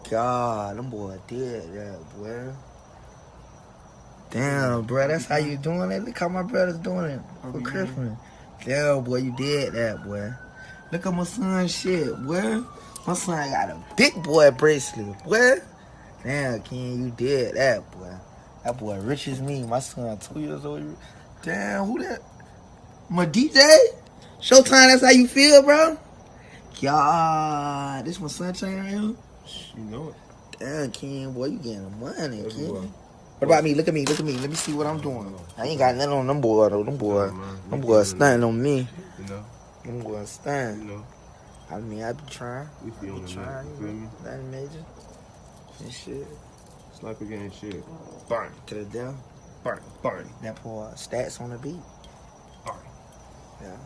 God, them boy did that, boy. Damn, bro, that's how you doing it? Look how my brother's doing it for Christmas. Damn, boy, you did that, boy. Look at my son's shit, boy. My son got a big boy bracelet, boy. Damn, Ken, you did that, boy. That boy rich as me. My son 2 years old. Damn, who that? My DJ? Showtime, that's how you feel, bro? God, this my sunshine right here? You know it. Damn, Ken, boy, you getting money, Ken. What about me? Look at me. Let me see what I'm doing. I ain't got nothing on them boys, though. Them boys stunting on me. You know? Them boys stunting. You know? I mean, I be trying. We feel You feel me? Nothing major. And shit. Sniper game shit. Burn. To the death. Burn. Burn. That poor stats on the beat. Burn. Yeah.